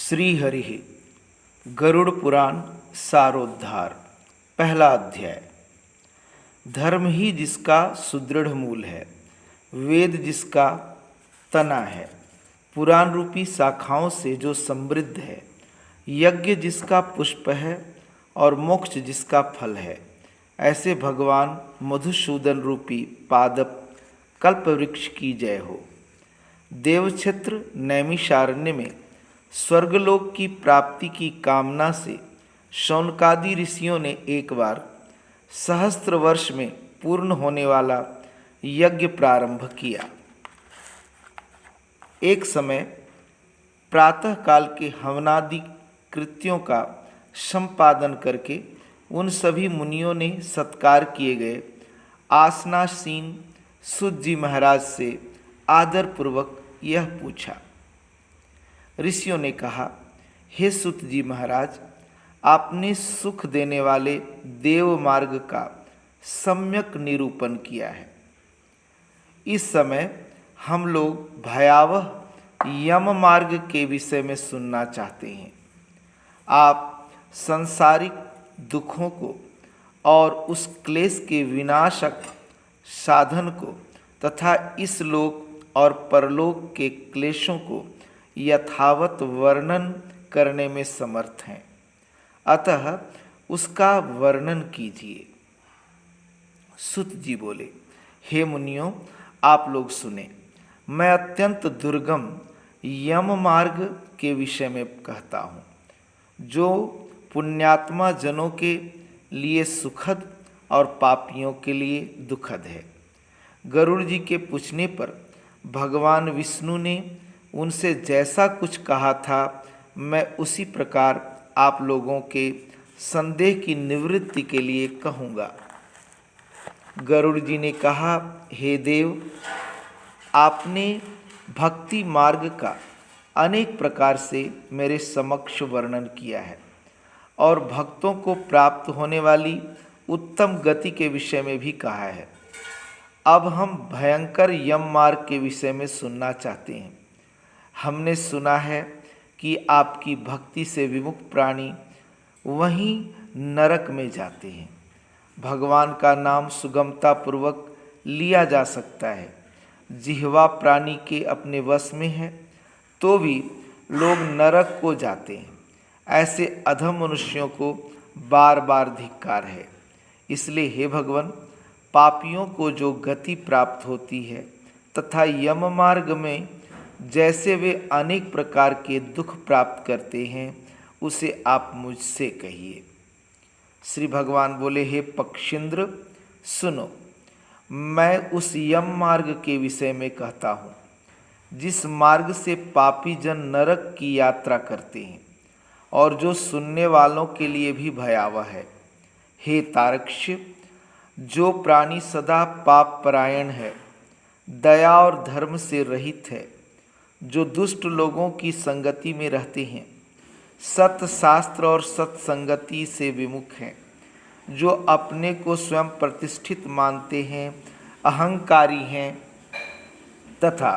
श्रीहरि गरुड़ पुराण सारोद्धार। पहला अध्याय। धर्म ही जिसका सुदृढ़ मूल है, वेद जिसका तना है, पुराण रूपी शाखाओं से जो समृद्ध है, यज्ञ जिसका पुष्प है और मोक्ष जिसका फल है, ऐसे भगवान मधुसूदन रूपी पादप कल्प वृक्ष की जय हो। देवक्षेत्र नैमिषारण्य में स्वर्गलोक की प्राप्ति की कामना से शौनकादि ऋषियों ने एक बार सहस्त्र वर्ष में पूर्ण होने वाला यज्ञ प्रारंभ किया। एक समय प्रातः काल के हवनादि कृत्यों का संपादन करके उन सभी मुनियों ने सत्कार किए गए आसनासीन सूत जी महाराज से आदरपूर्वक यह पूछा। ऋषियों ने कहा, हे सूत जी महाराज, आपने सुख देने वाले देव मार्ग का सम्यक निरूपण किया है। इस समय हम लोग भयावह यम मार्ग के विषय में सुनना चाहते हैं। आप सांसारिक दुखों को और उस क्लेश के विनाशक साधन को तथा इस लोक और परलोक के क्लेशों को यथावत वर्णन करने में समर्थ हैं, अतः उसका वर्णन कीजिए। सुत जी बोले, हे मुनियों, आप लोग सुने। मैं अत्यंत दुर्गम यम मार्ग के विषय में कहता हूँ, जो पुण्यात्मा जनों के लिए सुखद और पापियों के लिए दुखद है। गरुड़ जी के पूछने पर भगवान विष्णु ने उनसे जैसा कुछ कहा था, मैं उसी प्रकार आप लोगों के संदेह की निवृत्ति के लिए कहूँगा। गरुड़ जी ने कहा, हे देव, आपने भक्ति मार्ग का अनेक प्रकार से मेरे समक्ष वर्णन किया है और भक्तों को प्राप्त होने वाली उत्तम गति के विषय में भी कहा है। अब हम भयंकर यम मार्ग के विषय में सुनना चाहते हैं। हमने सुना है कि आपकी भक्ति से विमुख प्राणी वहीं नरक में जाते हैं। भगवान का नाम सुगमता पूर्वक लिया जा सकता है। जिह्वा प्राणी के अपने वश में है तो भी लोग नरक को जाते हैं। ऐसे अधम मनुष्यों को बार बार धिक्कार है। इसलिए हे भगवान, पापियों को जो गति प्राप्त होती है तथा यम मार्ग में जैसे वे अनेक प्रकार के दुख प्राप्त करते हैं, उसे आप मुझसे कहिए। श्री भगवान बोले, हे पक्षींद्र, सुनो, मैं उस यम मार्ग के विषय में कहता हूँ, जिस मार्ग से पापी जन नरक की यात्रा करते हैं और जो सुनने वालों के लिए भी भयावह है। हे तारक्ष्य, जो प्राणी सदा पाप परायण है, दया और धर्म से रहित है, जो दुष्ट लोगों की संगति में रहते हैं, सत शास्त्र और सत्संगति से विमुख हैं, जो अपने को स्वयं प्रतिष्ठित मानते हैं, अहंकारी हैं तथा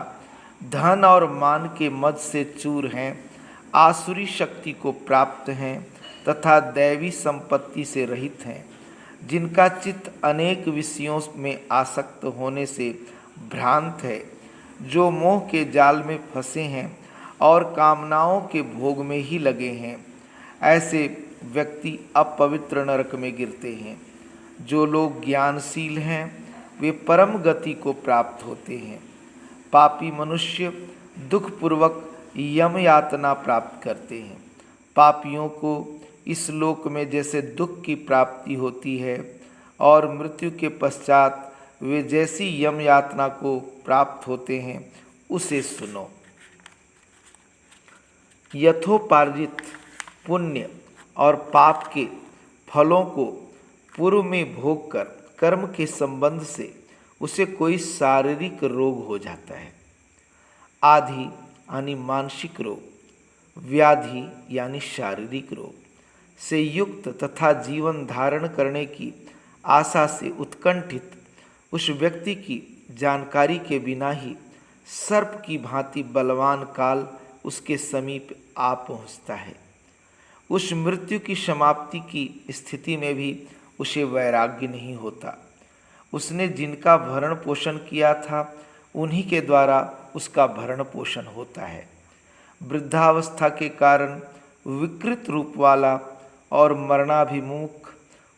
धन और मान के मद से चूर हैं, आसुरी शक्ति को प्राप्त हैं तथा दैवी संपत्ति से रहित हैं, जिनका चित्त अनेक विषयों में आसक्त होने से भ्रांत है, जो मोह के जाल में फंसे हैं और कामनाओं के भोग में ही लगे हैं। ऐसे व्यक्ति अपवित्र नरक में गिरते हैं। जो लोग ज्ञानशील हैं, वे परम गति को प्राप्त होते हैं। पापी मनुष्य दुखपूर्वक यम यातना प्राप्त करते हैं। पापियों को इस लोक में जैसे दुख की प्राप्ति होती है और मृत्यु के पश्चात वे जैसी यम यातना को प्राप्त होते हैं, उसे सुनो। यथोपार्जित पुण्य और पाप के फलों को पूर्व में भोग कर कर्म के संबंध से उसे कोई शारीरिक रोग हो जाता है। आधि यानी मानसिक रोग, व्याधि यानी शारीरिक रोग से युक्त तथा जीवन धारण करने की आशा से उत्कंठित उस व्यक्ति की जानकारी के बिना ही सर्प की भांति बलवान काल उसके समीप आ पहुँचता है। उस मृत्यु की समाप्ति की स्थिति में भी उसे वैराग्य नहीं होता। उसने जिनका भरण पोषण किया था उन्हीं के द्वारा उसका भरण पोषण होता है। वृद्धावस्था के कारण विकृत रूप वाला और मरणाभिमुख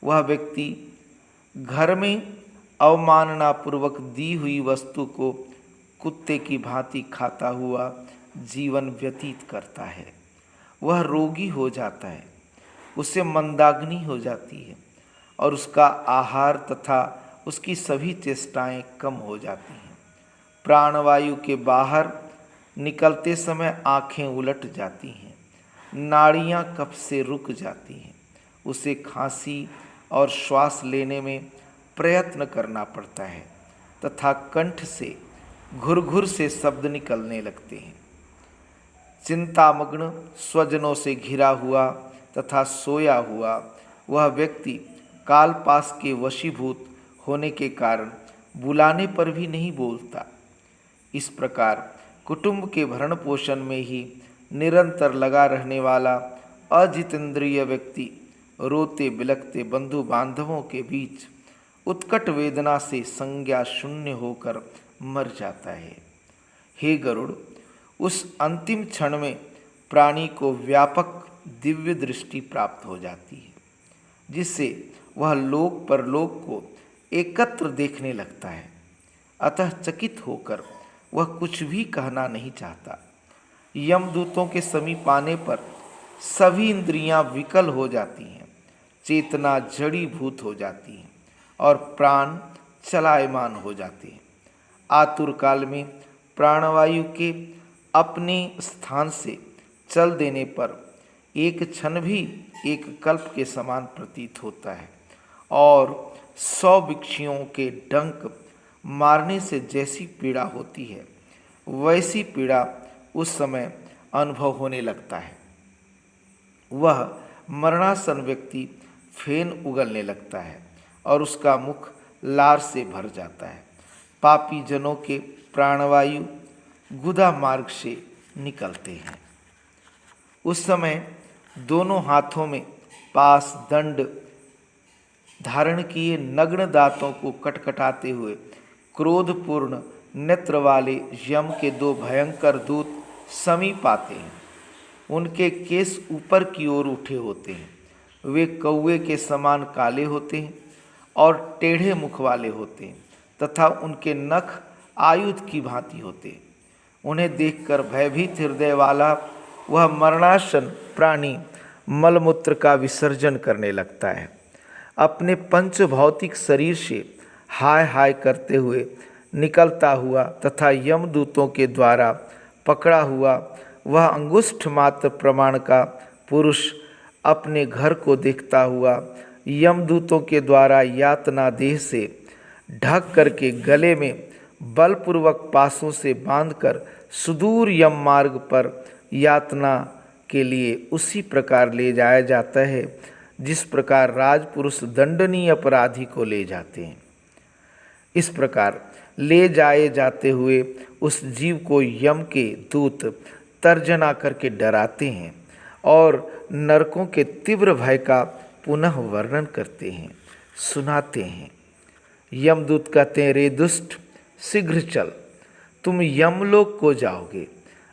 वह व्यक्ति घर में अवमाननापूर्वक दी हुई वस्तु को कुत्ते की भांति खाता हुआ जीवन व्यतीत करता है। वह रोगी हो जाता है, उसे मंदाग्नि हो जाती है और उसका आहार तथा उसकी सभी चेष्टाएं कम हो जाती हैं। प्राणवायु के बाहर निकलते समय आंखें उलट जाती हैं, नाड़ियां कफ से रुक जाती हैं, उसे खांसी और श्वास लेने में प्रयत्न करना पड़ता है तथा कंठ से घुर-घुर से शब्द निकलने लगते हैं। चिंतामग्न स्वजनों से घिरा हुआ तथा सोया हुआ वह व्यक्ति कालपास के वशीभूत होने के कारण बुलाने पर भी नहीं बोलता। इस प्रकार कुटुंब के भरण पोषण में ही निरंतर लगा रहने वाला अजितेंद्रिय व्यक्ति रोते बिलखते बंधु बांधवों के बीच उत्कट वेदना से संज्ञा शून्य होकर मर जाता है। हे गरुड़, उस अंतिम क्षण में प्राणी को व्यापक दिव्य दृष्टि प्राप्त हो जाती है, जिससे वह लोक परलोक को एकत्र देखने लगता है। अतः चकित होकर वह कुछ भी कहना नहीं चाहता। यमदूतों के समीप आने पर सभी इंद्रियां विकल हो जाती हैं, चेतना जड़ीभूत हो जाती है और प्राण चलायमान हो जाते हैं। आतुर काल में प्राणवायु के अपने स्थान से चल देने पर एक क्षण भी एक कल्प के समान प्रतीत होता है और 100 बिच्छुओं के डंक मारने से जैसी पीड़ा होती है वैसी पीड़ा उस समय अनुभव होने लगता है। वह मरणासन व्यक्ति फेन उगलने लगता है और उसका मुख लार से भर जाता है। पापी जनों के प्राणवायु गुदा मार्ग से निकलते हैं। उस समय दोनों हाथों में पास दंड धारण किए नग्न दांतों को कटकटाते हुए क्रोधपूर्ण नेत्र वाले यम के 2 भयंकर दूत समीप आते हैं। उनके केस ऊपर की ओर उठे होते हैं, वे कौवे के समान काले होते हैं और टेढ़े मुख वाले होते हैं तथा उनके नख आयुध की भांति होते हैं। उन्हें देखकर भयभीत हृदय वाला वह मरणासन प्राणी मलमूत्र का विसर्जन करने लगता है। अपने पंच भौतिक शरीर से हाय हाय करते हुए निकलता हुआ तथा यमदूतों के द्वारा पकड़ा हुआ वह अंगुष्ठ मात्र प्रमाण का पुरुष अपने घर को देखता हुआ यमदूतों के द्वारा यातना देह से ढक करके गले में बलपूर्वक पासों से बांधकर सुदूर यम मार्ग पर यातना के लिए उसी प्रकार ले जाया जाता है जिस प्रकार राजपुरुष दंडनीय अपराधी को ले जाते हैं। इस प्रकार ले जाए जाते हुए उस जीव को यम के दूत तर्जना करके डराते हैं और नरकों के तीव्र भय का पुनः वर्णन करते हैं, सुनाते हैं। यमदूत कहते हैं, रे दुष्ट, शीघ्र चल, तुम यमलोक को जाओगे।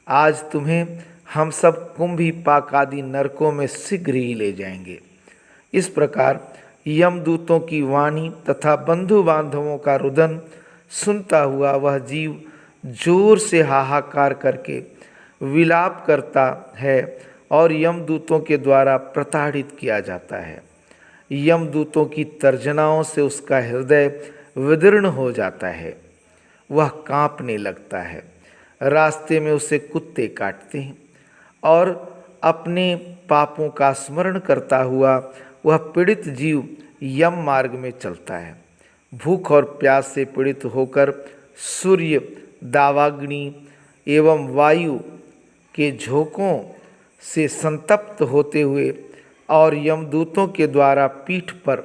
आज तुम्हें हम सब कुंभी पाक आदि नरकों में शीघ्र ही ले जाएंगे। इस प्रकार यमदूतों की वाणी तथा बंधु बांधवों का रुदन सुनता हुआ वह जीव जोर से हाहाकार करके विलाप करता है और यमदूतों के द्वारा प्रताड़ित किया जाता है। यमदूतों की तर्जनाओं से उसका हृदय विदीर्ण हो जाता है, वह कांपने लगता है। रास्ते में उसे कुत्ते काटते हैं और अपने पापों का स्मरण करता हुआ वह पीड़ित जीव यम मार्ग में चलता है। भूख और प्यास से पीड़ित होकर सूर्य, दावाग्नि एवं वायु के झोंकों से संतप्त होते हुए और यमदूतों के द्वारा पीठ पर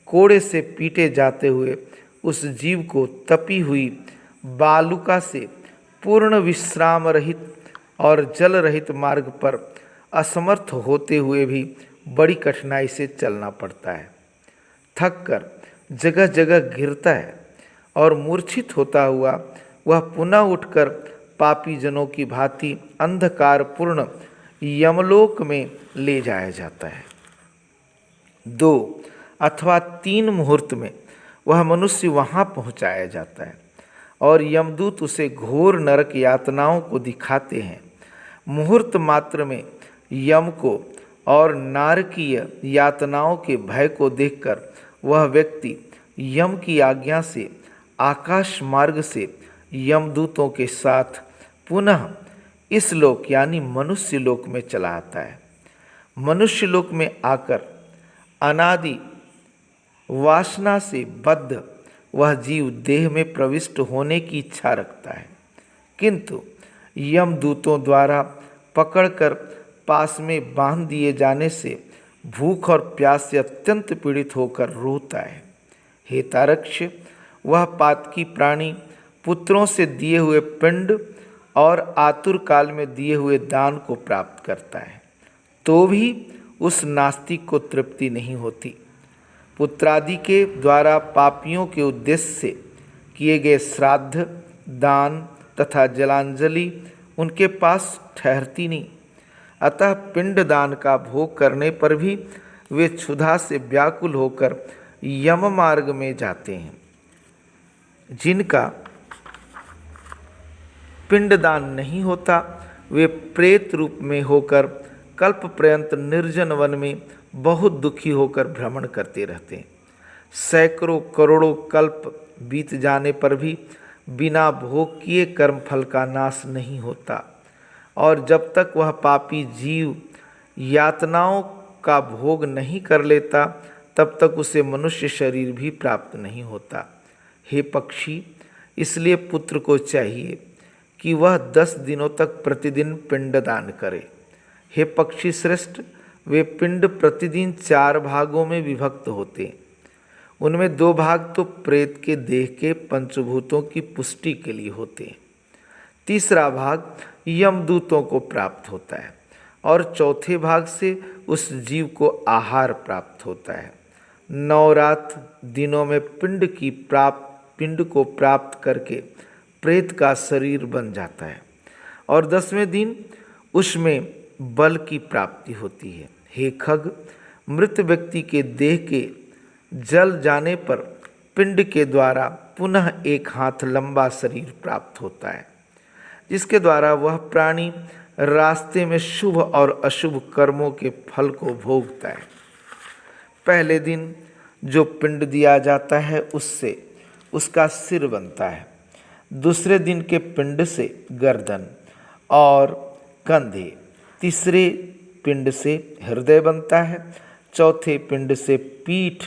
कोड़े से पीटे जाते हुए उस जीव को तपी हुई बालुका से पूर्ण विश्राम रहित और जल रहित मार्ग पर असमर्थ होते हुए भी बड़ी कठिनाई से चलना पड़ता है। थक कर जगह जगह गिरता है और मूर्छित होता हुआ वह पुनः उठकर पापी जनों की भांति अंधकारपूर्ण यमलोक में ले जाया जाता है। 2 अथवा 3 मुहूर्त में वह मनुष्य वहाँ पहुँचाया जाता है और यमदूत उसे घोर नरक यातनाओं को दिखाते हैं। मुहूर्त मात्र में यम को और नारकीय यातनाओं के भय को देखकर वह व्यक्ति यम की आज्ञा से आकाश मार्ग से यमदूतों के साथ पुनः इस लोक यानी मनुष्य लोक में चला आता है। मनुष्य लोक में आकर अनादि वासना से बद्ध वह जीव देह में प्रविष्ट होने की इच्छा रखता है, किंतु यमदूतों द्वारा पकड़कर पास में बांध दिए जाने से भूख और प्यास से अत्यंत पीड़ित होकर रोता है। हे तारक्ष, वह पातकी प्राणी पुत्रों से दिए हुए पिंड और आतुर काल में दिए हुए दान को प्राप्त करता है, तो भी उस नास्तिक को तृप्ति नहीं होती। पुत्रादि के द्वारा पापियों के उद्देश्य से किए गए श्राद्ध, दान तथा जलांजलि उनके पास ठहरती नहीं, अतः पिंडदान का भोग करने पर भी वे क्षुधा से व्याकुल होकर यम मार्ग में जाते हैं। जिनका पिंडदान नहीं होता वे प्रेत रूप में होकर कल्प पर्यंत निर्जन वन में बहुत दुखी होकर भ्रमण करते रहते हैं। सैकड़ों करोड़ों कल्प बीत जाने पर भी बिना भोग किए कर्मफल का नाश नहीं होता, और जब तक वह पापी जीव यातनाओं का भोग नहीं कर लेता तब तक उसे मनुष्य शरीर भी प्राप्त नहीं होता। हे पक्षी, इसलिए पुत्र को चाहिए कि वह 10 दिनों तक प्रतिदिन पिंडदान करे। हे पक्षी श्रेष्ठ, वे पिंड प्रतिदिन 4 भागों में विभक्त होते हैं। उनमें 2 भाग तो प्रेत के देह के पंचभूतों की पुष्टि के लिए होते हैं, तीसरा भाग यमदूतों को प्राप्त होता है और चौथे भाग से उस जीव को आहार प्राप्त होता है। 9 रात दिनों में पिंड को प्राप्त करके प्रेत का शरीर बन जाता है और 10वें दिन उसमें बल की प्राप्ति होती है। हे खग, मृत व्यक्ति के देह के जल जाने पर पिंड के द्वारा पुनः 1 हाथ लंबा शरीर प्राप्त होता है, जिसके द्वारा वह प्राणी रास्ते में शुभ और अशुभ कर्मों के फल को भोगता है। पहले दिन जो पिंड दिया जाता है उससे उसका सिर बनता है, दूसरे दिन के पिंड से गर्दन और कंधे, तीसरे पिंड से हृदय बनता है, चौथे पिंड से पीठ,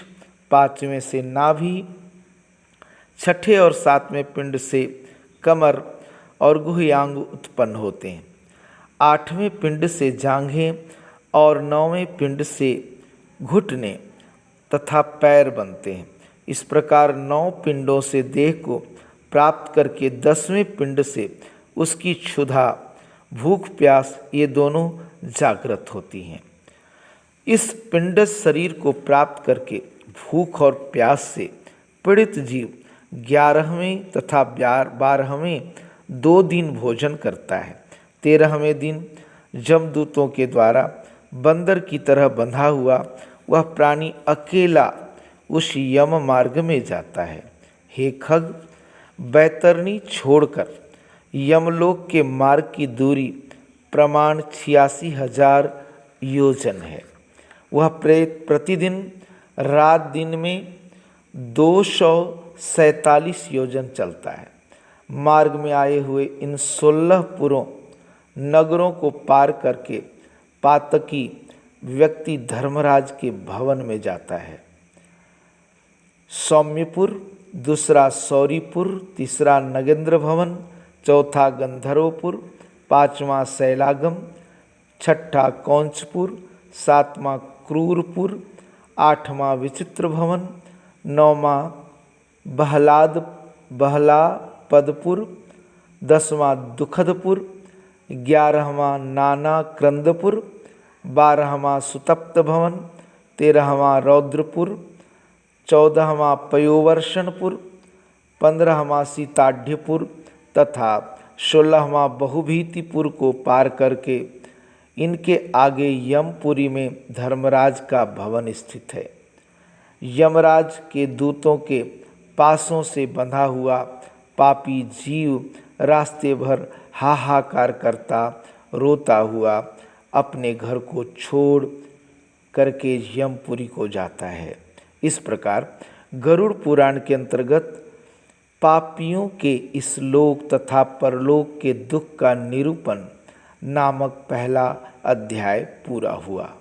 5वें से नाभि, 6ठे और 7वें पिंड से कमर और गुह्यांग उत्पन्न होते हैं, 8वें पिंड से जांघें और 9वें पिंड से घुटने तथा पैर बनते हैं। इस प्रकार 9 पिंडों से देह को प्राप्त करके 10वें पिंड से उसकी क्षुधा, भूख प्यास ये दोनों जागृत होती हैं। इस पिंड शरीर को प्राप्त करके भूख और प्यास से पीड़ित जीव 11वें तथा 12वें 2 दिन भोजन करता है। 13वें दिन जमदूतों के द्वारा बंदर की तरह बंधा हुआ वह प्राणी अकेला उस यम मार्ग में जाता है। हे खग, बैतरणी छोड़कर यमलोक के मार्ग की दूरी प्रमाण 86,000 योजन है। वह प्रेत प्रतिदिन रात दिन में 247 योजन चलता है। मार्ग में आए हुए इन 16 पुरों नगरों को पार करके पातकी व्यक्ति धर्मराज के भवन में जाता है। सौम्यपुर, दूसरा सौरीपुर, तीसरा नगेंद्र भवन, चौथा गंधर्वपुर, 5वां शैलागम, 6ठा कौंचपुर, 7वां क्रूरपुर, 8वां विचित्र भवन, 9वां बहलापदपुर, 10वां दुखदपुर, 11वां नाना क्रंदपुर, 12वां सुतप्त भवन, 13वां रौद्रपुर, 14वां पयोवर्षणपुर, 15वां सीताढ़्यपुर तथा 16वां बहुभीतिपुर को पार करके इनके आगे यमपुरी में धर्मराज का भवन स्थित है। यमराज के दूतों के पासों से बंधा हुआ पापी जीव रास्ते भर हाहाकार करता रोता हुआ अपने घर को छोड़ करके यमपुरी को जाता है। इस प्रकार गरुड़ पुराण के अंतर्गत पापियों के इस लोक तथा परलोक के दुख का निरूपण नामक पहला अध्याय पूरा हुआ।